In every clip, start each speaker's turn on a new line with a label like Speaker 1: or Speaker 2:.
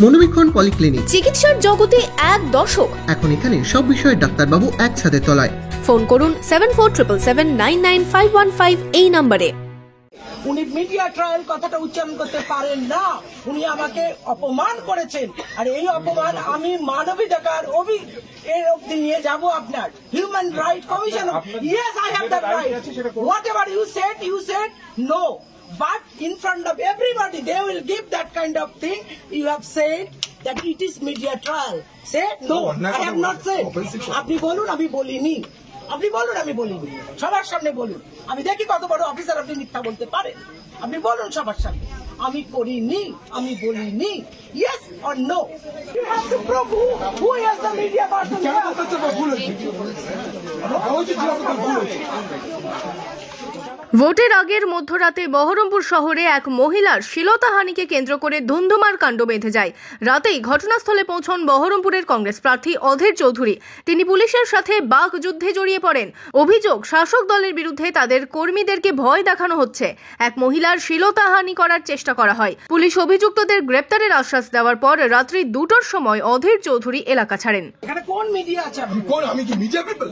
Speaker 1: মনোবীক্ষণ polyclinic,
Speaker 2: চিকিৎসার জগতে এক দশক।
Speaker 1: এখন এখানে সব বিষয়ে ডাক্তারবাবু একসাথে তলায়।
Speaker 2: ফোন করুন 7477799515 এই নম্বরে।
Speaker 3: উনি মিডিয়া ট্রায়াল কথাটা উচ্চারণ করতে পারেন না, উনি আমাকে অপমান করেছেন। আর এই অপমান আমি মানবাধিকার এর অবধি নিয়ে যাব। আপনার human right commission, yes I have that right. Whatever you said no, but in front of everybody they will give that kind of thing. You have said that it is media trial. Say no, I have not said. আপনি বলুন আমি বলিনি, আপনি বলুন আমি বলিনি, সবার সামনে বলুন। আমি দেখি কত বড় অফিসার আপনি মিথ্যা বলতে পারেন। আপনি বলুন সবার সামনে আমি করিনি, আমি বলিনি। Yes or no? You have to prove who is the media person.
Speaker 2: ভোটের আগের মধ্যরাতে বহরমপুর শহরে এক মহিলার শ্লীলতাহানিকে কেন্দ্র করে ধুন্ধুমার কাণ্ড বেঁধে যায়। রাতেই ঘটনাস্থলে পৌঁছন বহরমপুরের কংগ্রেস প্রার্থী অধীর চৌধুরী। তিনি পুলিশের সাথে বাকযুদ্ধে জড়িয়ে পড়েন। অভিযোগ, শাসক দলের বিরুদ্ধে তাদের কর্মীদেরকে ভয় দেখানো হচ্ছে। এক মহিলার শ্লীলতাহানি করার চেষ্টা করা হয়। পুলিশ অভিযুক্তদের গ্রেপ্তারের আশ্বাস দেওয়ার পর রাত্রি 2টার সময় অধীর চৌধুরী এলাকা ছাড়েন।
Speaker 3: এখানে কোন মিডিয়া আছে?
Speaker 4: আমি কি মিডিয়া পিপল?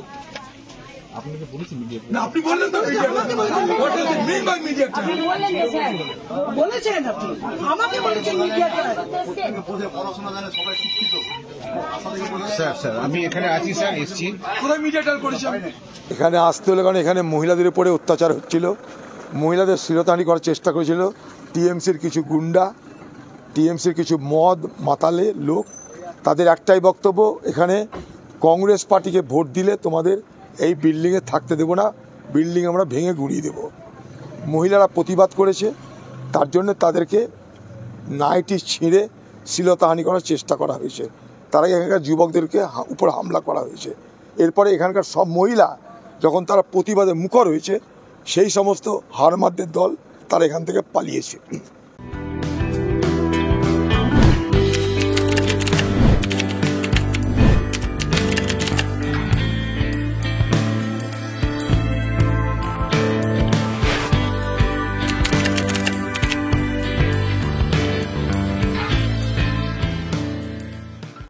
Speaker 4: আপনাকে বলেছি মিডিয়া না, আপনি বললেন তো media. What does it mean by media?
Speaker 3: আপনি বলেছেন, আপনি আমাকে বলেছেন মিডিয়া।
Speaker 4: পড়াশোনা জানে, সবাই শিক্ষিত।
Speaker 5: স্যার আমি এখানে আছি স্যার, এসছি।
Speaker 4: কোথায় মিডিয়া টাল করেছি?
Speaker 6: এখানে আসতে হলে কারণ এখানে মহিলাদের উপরে অত্যাচার হচ্ছিল, মহিলাদের শ্লীলতাহানি করার চেষ্টা করেছিল টিএমসির কিছু গুন্ডা, টিএমসির কিছু মদ মাতালে লোক। তাদের একটাই বক্তব্য, এখানে কংগ্রেস পার্টিকে ভোট দিলে তোমাদের এই বিল্ডিংয়ে থাকতে দেবো না, বিল্ডিং আমরা ভেঙে গুঁড়িয়ে দেব। মহিলারা প্রতিবাদ করেছে, তার জন্য তাদেরকে নাইটি ছিঁড়ে শ্লীলতাহানি করার চেষ্টা করা হয়েছে। তারা এখানকার যুবকদেরকে উপর হামলা করা হয়েছে। এরপরে এখানকার সব মহিলা যখন তারা প্রতিবাদে মুখর হয়েছে, সেই সমস্ত হারমাদদের দল তারা এখান থেকে পালিয়েছে।